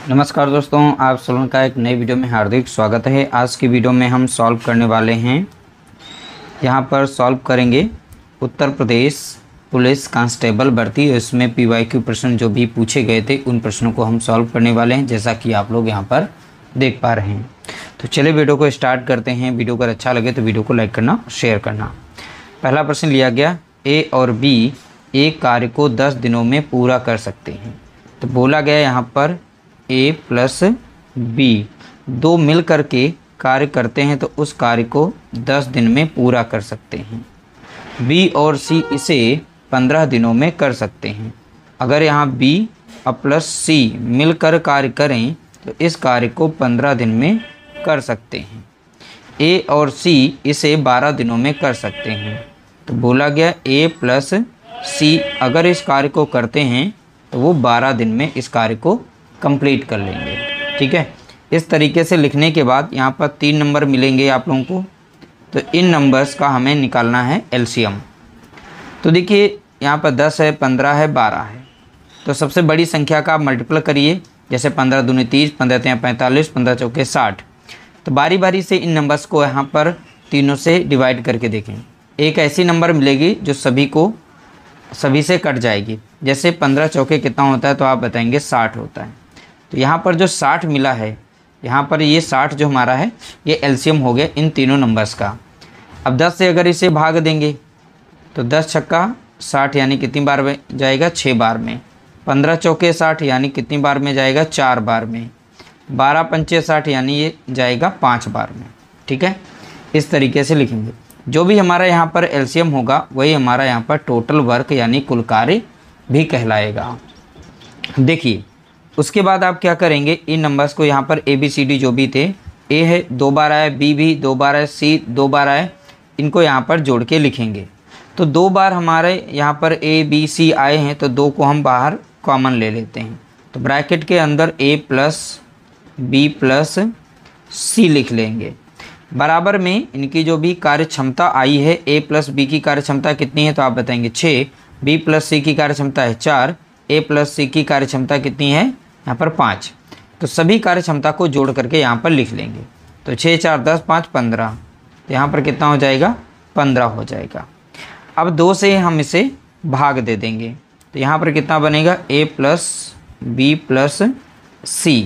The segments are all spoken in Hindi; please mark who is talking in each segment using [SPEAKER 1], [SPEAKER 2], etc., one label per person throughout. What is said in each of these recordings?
[SPEAKER 1] नमस्कार दोस्तों, आप सभी का एक नई वीडियो में हार्दिक स्वागत है। आज की वीडियो में हम सॉल्व करने वाले हैं, यहाँ पर सॉल्व करेंगे उत्तर प्रदेश पुलिस कांस्टेबल भर्ती। इसमें PYQ प्रश्न जो भी पूछे गए थे उन प्रश्नों को हम सॉल्व करने वाले हैं, जैसा कि आप लोग यहाँ पर देख पा रहे हैं। तो चलिए वीडियो को स्टार्ट करते हैं। वीडियो अगर अच्छा लगे तो वीडियो को लाइक करना, शेयर करना। पहला प्रश्न लिया गया, A और B एक कार्य को 10 दिनों में पूरा कर सकते हैं। तो बोला गया यहाँ पर A प्लस B दो मिल करके कार्य करते हैं तो उस कार्य को 10 दिन में पूरा कर सकते हैं। B और C इसे 15 दिनों में कर सकते हैं। अगर यहाँ B और प्लस C मिलकर कार्य करें तो इस कार्य को 15 दिन में कर सकते हैं। A और C इसे 12 दिनों में कर सकते हैं। तो बोला गया A प्लस C अगर इस कार्य को करते हैं तो वो 12 दिन में इस कार्य को कंप्लीट कर लेंगे। ठीक है, इस तरीके से लिखने के बाद यहाँ पर 3 नंबर मिलेंगे आप लोगों को। तो इन नंबर्स का हमें निकालना है एलसीएम। तो देखिए यहाँ पर 10 है, 15 है, 12 है। तो सबसे बड़ी संख्या का आप मल्टीप्लाई करिए, जैसे 15 दूनी 30, 15 तिया 45, 15 चौके 60। तो बारी बारी से इन नंबर्स को यहाँ पर तीनों से डिवाइड करके देखें। एक ऐसी नंबर मिलेगी जो सभी से कट जाएगी। जैसे 15 चौके कितना होता है तो आप बताएंगे 60 होता है। तो यहाँ पर जो 60 मिला है, यहाँ पर ये 60 जो हमारा है ये एलसीएम हो गया इन तीनों नंबर्स का। अब 10 से अगर इसे भाग देंगे तो 10 छक्का 60 यानी कितनी बार में जाएगा, 6 बार में। 15 चौके 60 यानी कितनी बार में जाएगा, 4 बार में। 12 पंचे 60 यानी ये जाएगा 5 बार में। ठीक है, इस तरीके से लिखेंगे। जो भी हमारा यहाँ पर एलसीएम होगा वही हमारा यहाँ पर टोटल वर्क यानी कुल कार्य भी कहलाएगा। देखिए उसके बाद आप क्या करेंगे, इन नंबर्स को यहाँ पर ABCD जो भी थे, A है 2 बार आया, B भी 2 बार आया, C 2 बार आया, इनको यहाँ पर जोड़ के लिखेंगे। तो 2 बार हमारे यहाँ पर A B C आए हैं तो 2 को हम बाहर कॉमन ले लेते हैं। तो ब्रैकेट के अंदर A plus B plus C लिख लेंगे। बराबर में इनकी जो भी कार्य क्षमता आई है, A प्लस B की कार्य क्षमता कितनी है तो आप बताएंगे 6, B प्लस C की कार्य क्षमता है 4, A प्लस C की कार्य क्षमता कितनी है यहाँ पर 5। तो सभी कार्य क्षमता को जोड़ करके यहाँ पर लिख लेंगे। तो 6 4 10 5 15, तो यहाँ पर कितना हो जाएगा, 15 हो जाएगा। अब 2 से हम इसे भाग दे देंगे तो यहाँ पर कितना बनेगा, A plus B plus C।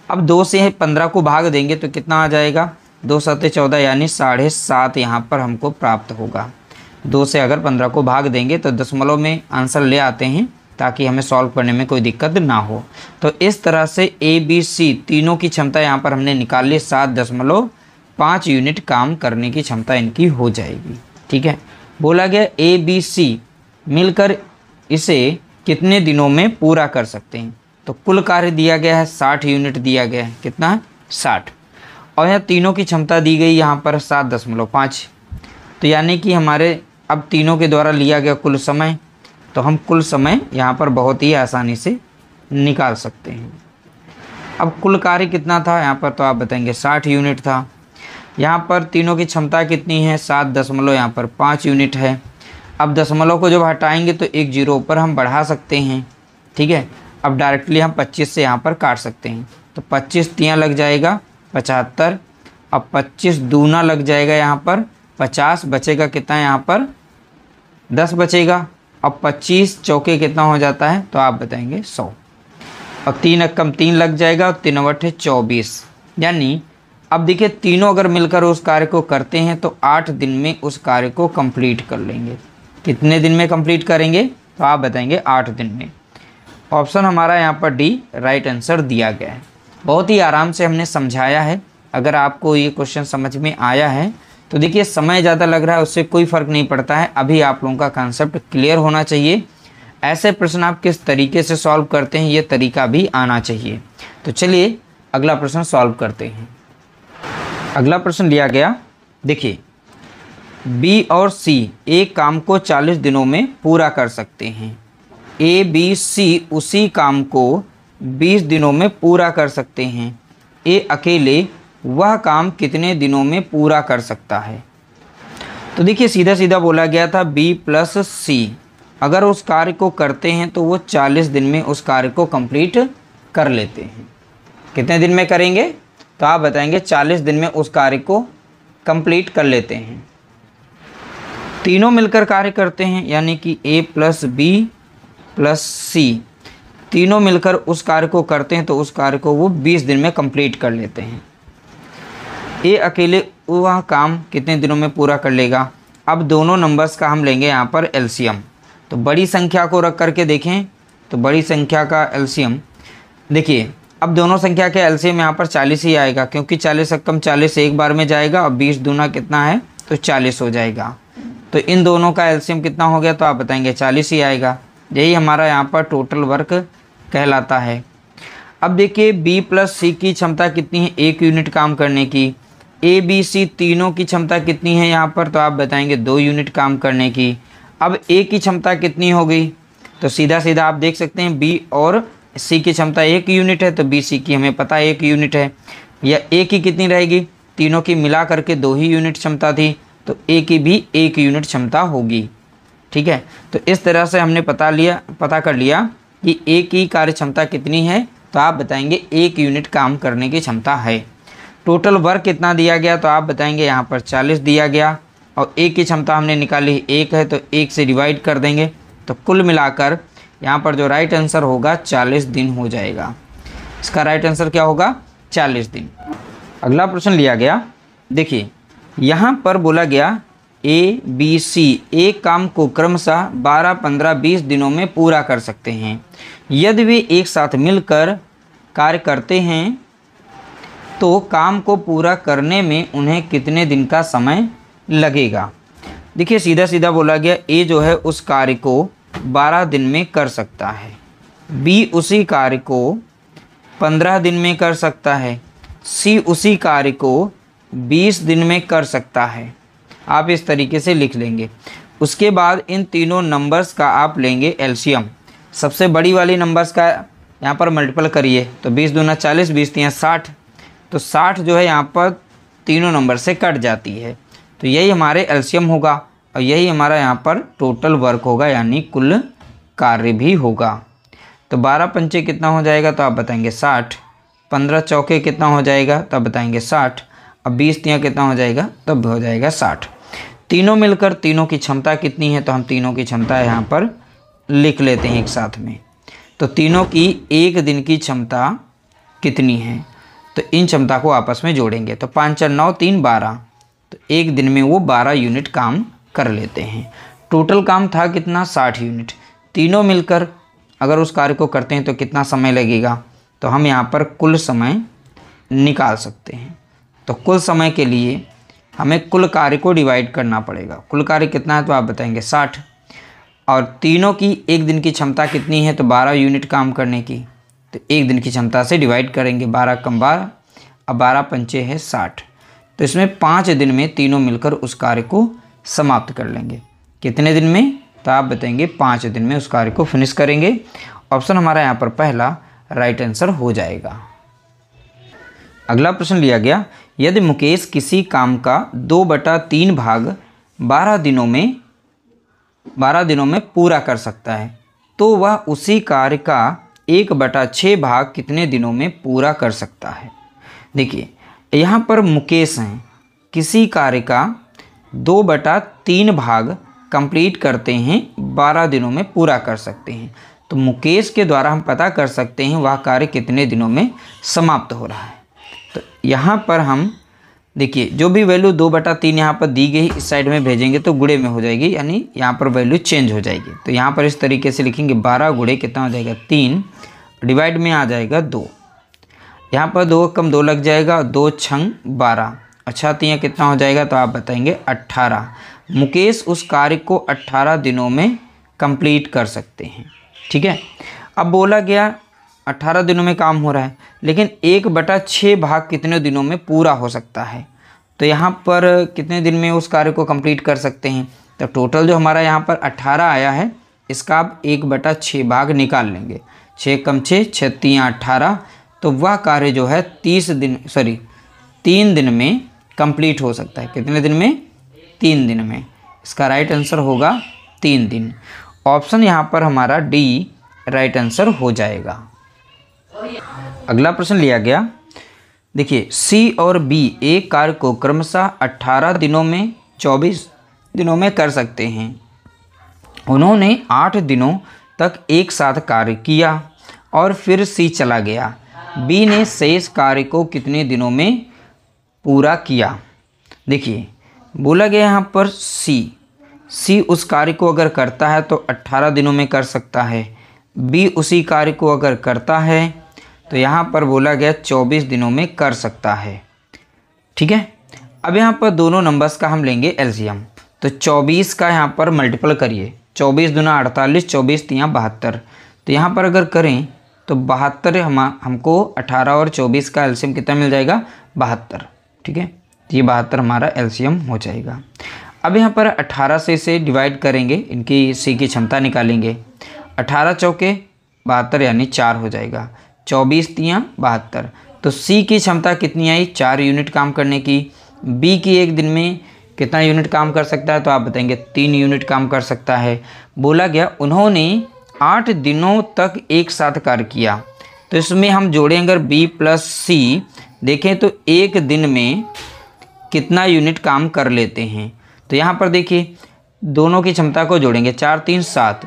[SPEAKER 1] अब 2 से 15 को भाग देंगे तो कितना आ जाएगा, 2 7 14 यानी 7.5 यहाँ पर हमको प्राप्त होगा। 2 से अगर 15 को भाग देंगे तो दशमलव में आंसर ले आते हैं ताकि हमें सॉल्व करने में कोई दिक्कत ना हो। तो इस तरह से ABC तीनों की क्षमता यहाँ पर हमने निकाल ली, 7.5 यूनिट काम करने की क्षमता इनकी हो जाएगी। ठीक है, बोला गया ABC मिलकर इसे कितने दिनों में पूरा कर सकते हैं। तो कुल कार्य दिया गया है 60 यूनिट दिया गया है, कितना है 60, और यहाँ तीनों की क्षमता दी गई यहाँ पर 7.5। तो यानी कि हमारे अब तीनों के द्वारा लिया गया कुल समय, तो हम कुल समय यहाँ पर बहुत ही आसानी से निकाल सकते हैं। अब कुल कार्य कितना था यहाँ पर तो आप बताएंगे 60 यूनिट था। यहाँ पर तीनों की क्षमता कितनी है, 7.5 यूनिट है। अब दशमलव को जब हटाएंगे तो एक जीरो ऊपर हम बढ़ा सकते हैं। ठीक है, अब डायरेक्टली हम 25 से यहाँ पर काट सकते हैं। तो 25 तियाँ लग जाएगा 75, अब 25 दूना लग जाएगा यहाँ पर 50, बचेगा कितना यहाँ पर 10 बचेगा। अब 25 चौके कितना हो जाता है तो आप बताएंगे 100, और 3 अक्कम 3 लग जाएगा और 3 अवठे 24। यानी अब देखिए तीनों अगर मिलकर उस कार्य को करते हैं तो 8 दिन में उस कार्य को कंप्लीट कर लेंगे। कितने दिन में कंप्लीट करेंगे तो आप बताएंगे 8 दिन में। ऑप्शन हमारा यहाँ पर डी राइट आंसर दिया गया है। बहुत ही आराम से हमने समझाया है। अगर आपको ये क्वेश्चन समझ में आया है तो देखिए समय ज़्यादा लग रहा है उससे कोई फ़र्क नहीं पड़ता है। अभी आप लोगों का कंसेप्ट क्लियर होना चाहिए। ऐसे प्रश्न आप किस तरीके से सॉल्व करते हैं ये तरीका भी आना चाहिए। तो चलिए अगला प्रश्न सॉल्व करते हैं। अगला प्रश्न लिया गया, देखिए B और C एक काम को 40 दिनों में पूरा कर सकते हैं। A B C उसी काम को 20 दिनों में पूरा कर सकते हैं। A अकेले वह काम कितने दिनों में पूरा कर सकता है। तो देखिए सीधा सीधा बोला गया था B प्लस C अगर उस कार्य को करते हैं तो वो 40 दिन में उस कार्य को कंप्लीट कर लेते हैं। कितने दिन में करेंगे? तो आप बताएंगे 40 दिन में उस कार्य को कंप्लीट कर लेते हैं। तीनों मिलकर कार्य करते हैं, यानी कि A plus B plus C तीनों मिलकर उस कार्य को करते हैं, तो उस कार्य को वो 20 दिन में कंप्लीट कर लेते हैं। A अकेले वह काम कितने दिनों में पूरा कर लेगा? अब दोनों नंबर्स का हम लेंगे यहाँ पर एलसीएम। तो बड़ी संख्या को रख करके देखें, तो बड़ी संख्या का एलसीएम देखिए, अब दोनों संख्या के एलसीएम यहाँ पर 40 ही आएगा, क्योंकि 40 से कम 40 एक बार में जाएगा और 20 दूना कितना है? तो 40 हो जाएगा। तो इन दोनों का एलसीएम कितना हो गया? तो आप बताएंगे 40 ही आएगा। यही हमारा यहाँ पर टोटल वर्क कहलाता है। अब देखिए B प्लस C की क्षमता कितनी है 1 यूनिट काम करने की? A B C तीनों की क्षमता कितनी है यहाँ पर? तो आप बताएंगे 2 यूनिट काम करने की। अब A की क्षमता कितनी हो गई? तो सीधा सीधा आप देख सकते हैं B और C की क्षमता 1 यूनिट है, तो B C की हमें पता 1 यूनिट है। या A की कितनी रहेगी? तीनों की मिला करके 2 ही यूनिट क्षमता थी, तो A की भी 1 यूनिट क्षमता होगी। ठीक है, तो इस तरह से हमने पता कर लिया कि A की कार्य क्षमता कितनी है। तो आप बताएंगे 1 यूनिट काम करने की क्षमता है। टोटल वर्क कितना दिया गया? तो आप बताएंगे यहाँ पर 40 दिया गया, और A की क्षमता हमने निकाली 1 है, तो 1 से डिवाइड कर देंगे, तो कुल मिलाकर यहाँ पर जो राइट आंसर होगा 40 दिन हो जाएगा। इसका राइट आंसर क्या होगा? 40 दिन। अगला प्रश्न लिया गया, देखिए यहाँ पर बोला गया A B C एक काम को क्रमशः 12, 15, 20 दिनों में पूरा कर सकते हैं। यदि वे एक साथ मिलकर कार्य करते हैं तो काम को पूरा करने में उन्हें कितने दिन का समय लगेगा? देखिए सीधा सीधा बोला गया A जो है उस कार्य को 12 दिन में कर सकता है, B उसी कार्य को 15 दिन में कर सकता है, C उसी कार्य को 20 दिन में कर सकता है। आप इस तरीके से लिख लेंगे। उसके बाद इन तीनों नंबर्स का आप लेंगे एलसीएम। सबसे बड़ी वाली नंबर्स का यहाँ पर मल्टीपल करिए, तो 20 दूना 40, 20 तियां 60, तो 60 जो है यहाँ पर तीनों नंबर से कट जाती है, तो यही हमारे एलसीएम होगा और यही हमारा यहाँ पर टोटल वर्क होगा, यानी कुल कार्य भी होगा। तो 12 पंचे कितना हो जाएगा? तो आप बताएंगे 60। 15 चौके कितना हो जाएगा? तब बताएंगे 60। अब 20 तियां कितना हो जाएगा? तब हो जाएगा 60। तीनों मिलकर तीनों की क्षमता कितनी है? तो हम तीनों की क्षमता यहाँ पर लिख लेते हैं एक साथ में। तो तीनों की 1 दिन की क्षमता कितनी है? तो इन क्षमता को आपस में जोड़ेंगे, तो 5 4 9 3 12, तो 1 दिन में वो 12 यूनिट काम कर लेते हैं। टोटल काम था कितना? 60 यूनिट। तीनों मिलकर अगर उस कार्य को करते हैं तो कितना समय लगेगा? तो हम यहाँ पर कुल समय निकाल सकते हैं। तो कुल समय के लिए हमें कुल कार्य को डिवाइड करना पड़ेगा। कुल कार्य कितना है? तो आप बताएंगे 60। और तीनों की 1 दिन की क्षमता कितनी है? तो 12 यूनिट काम करने की, तो 1 दिन की क्षमता से डिवाइड करेंगे, 12 कम 12, अब 12 पंचे है 60। तो इसमें 5 दिन में तीनों मिलकर उस कार्य को समाप्त कर लेंगे। कितने दिन में? तो आप बताएंगे 5 दिन में उस कार्य को फिनिश करेंगे। ऑप्शन हमारा यहाँ पर पहला राइट आंसर हो जाएगा। अगला प्रश्न लिया गया, यदि मुकेश किसी काम का 2/3 भाग 12 दिनों में पूरा कर सकता है, तो वह उसी कार्य का 1/6 भाग कितने दिनों में पूरा कर सकता है? देखिए यहाँ पर मुकेश हैं, किसी कार्य का 2/3 भाग कंप्लीट करते हैं, 12 दिनों में पूरा कर सकते हैं। तो मुकेश के द्वारा हम पता कर सकते हैं वह कार्य कितने दिनों में समाप्त हो रहा है। तो यहाँ पर हम देखिए जो भी वैल्यू 2/3 यहाँ पर दी गई इस साइड में भेजेंगे तो गुणे में हो जाएगी, यानी यहाँ पर वैल्यू चेंज हो जाएगी। तो यहाँ पर इस तरीके से लिखेंगे 12 गुणे कितना हो जाएगा? 3, डिवाइड में आ जाएगा 2, यहाँ पर 2 कम 2 लग जाएगा, 2 छंग 12, अच्छा तो यहाँ कितना हो जाएगा? तो आप बताएंगे 18। मुकेश उस कार्य को 18 दिनों में कंप्लीट कर सकते हैं। ठीक है, अब बोला गया 18 दिनों में काम हो रहा है, लेकिन 1/6 भाग कितने दिनों में पूरा हो सकता है? तो यहाँ पर कितने दिन में उस कार्य को कंप्लीट कर सकते हैं? तो टोटल जो हमारा यहाँ पर 18 आया है, इसका आप 1/6 भाग निकाल लेंगे, 6 कम 6, 6 3 18, तो वह कार्य जो है 3 दिन में कंप्लीट हो सकता है। कितने दिन में? 3 दिन में। इसका राइट आंसर होगा 3 दिन। ऑप्शन यहाँ पर हमारा डी राइट आंसर हो जाएगा। अगला प्रश्न लिया गया, देखिए सी और बी एक कार्य को क्रमशः 18 दिनों में 24 दिनों में कर सकते हैं। उन्होंने 8 दिनों तक एक साथ कार्य किया और फिर सी चला गया। बी ने शेष कार्य को कितने दिनों में पूरा किया? देखिए बोला गया यहाँ पर सी उस कार्य को अगर करता है तो 18 दिनों में कर सकता है। बी उसी कार्य को अगर करता है तो यहाँ पर बोला गया 24 दिनों में कर सकता है। ठीक है, अब यहाँ पर दोनों नंबर्स का हम लेंगे एलसीएम। तो 24 का यहाँ पर मल्टीपल करिए, 24 दूना 48, 24 तियाँ 72। तो यहाँ पर अगर करें तो 72 हमको 18 और 24 का एलसीएम कितना मिल जाएगा? 72। ठीक है, ये 72 हमारा एलसीएम हो जाएगा। अब यहाँ पर 18 से इसे डिवाइड करेंगे, इनकी सी की क्षमता निकालेंगे। 18 चौके 72 यानी 4 हो जाएगा, 24 तियाँ 72। तो सी की क्षमता कितनी आई? 4 यूनिट काम करने की। बी की एक दिन में कितना यूनिट काम कर सकता है? तो आप बताएंगे 3 यूनिट काम कर सकता है। बोला गया उन्होंने 8 दिनों तक एक साथ कार्य किया। तो इसमें हम जोड़ें अगर बी प्लस सी देखें तो एक दिन में कितना यूनिट काम कर लेते हैं। तो यहाँ पर देखिए दोनों की क्षमता को जोड़ेंगे, 4 3 7,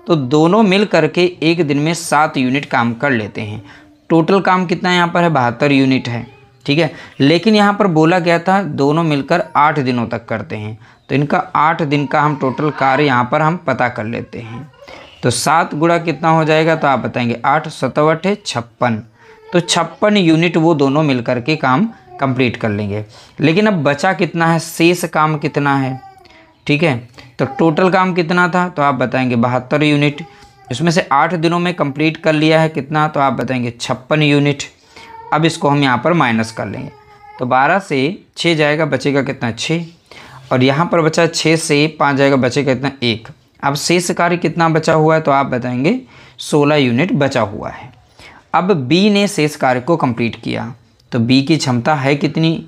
[SPEAKER 1] तो दोनों मिल करके एक दिन में 7 यूनिट काम कर लेते हैं। टोटल काम कितना यहाँ पर है? 72 यूनिट है। ठीक है, लेकिन यहाँ पर बोला गया था दोनों मिलकर 8 दिनों तक करते हैं। तो इनका 8 दिन का हम टोटल कार्य यहाँ पर हम पता कर लेते हैं। तो 7 गुणा कितना हो जाएगा? तो आप बताएंगे 8 7 8 56। तो 56 यूनिट वो दोनों मिल करके काम कंप्लीट कर लेंगे। लेकिन अब बचा कितना है? शेष काम कितना है? ठीक है, तो टोटल काम कितना था? तो आप बताएंगे 72 यूनिट। इसमें से 8 दिनों में कंप्लीट कर लिया है कितना? तो आप बताएंगे 56 यूनिट। अब इसको हम यहाँ पर माइनस कर लेंगे, तो 12 से 6 जाएगा, बचेगा कितना? 6। और यहाँ पर बचा 6 से 5 जाएगा, बचेगा कितना? 1। अब शेष कार्य कितना बचा हुआ है? तो आप बताएंगे 16 यूनिट बचा हुआ है। अब बी ने शेष कार्य को कंप्लीट किया, तो बी की क्षमता है कितनी?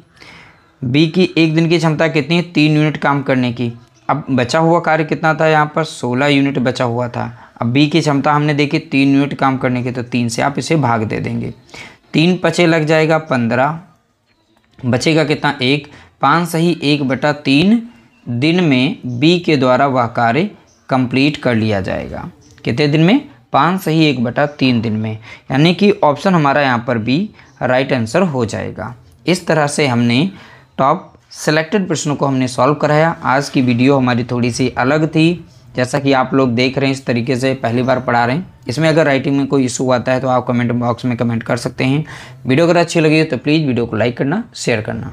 [SPEAKER 1] बी की एक दिन की क्षमता कितनी है? 3 यूनिट काम करने की। अब बचा हुआ कार्य कितना था? यहाँ पर 16 यूनिट बचा हुआ था। अब बी की क्षमता हमने देखी 3 यूनिट काम करने की, तो 3 से आप इसे भाग दे देंगे। 3 पचे लग जाएगा 15, बचेगा कितना? 1। 5 सही 1/3 दिन में बी के द्वारा वह कार्य कंप्लीट कर लिया जाएगा। कितने दिन में? 5 सही 1/3 दिन में। यानी कि ऑप्शन हमारा यहाँ पर बी राइट आंसर हो जाएगा। इस तरह से हमने टॉप सेलेक्टेड प्रश्नों को हमने सॉल्व कराया। आज की वीडियो हमारी थोड़ी सी अलग थी, जैसा कि आप लोग देख रहे हैं इस तरीके से पहली बार पढ़ा रहे हैं। इसमें अगर राइटिंग में कोई इशू आता है तो आप कमेंट बॉक्स में कमेंट कर सकते हैं। वीडियो अगर अच्छी लगी तो प्लीज़ वीडियो को लाइक करना, शेयर करना।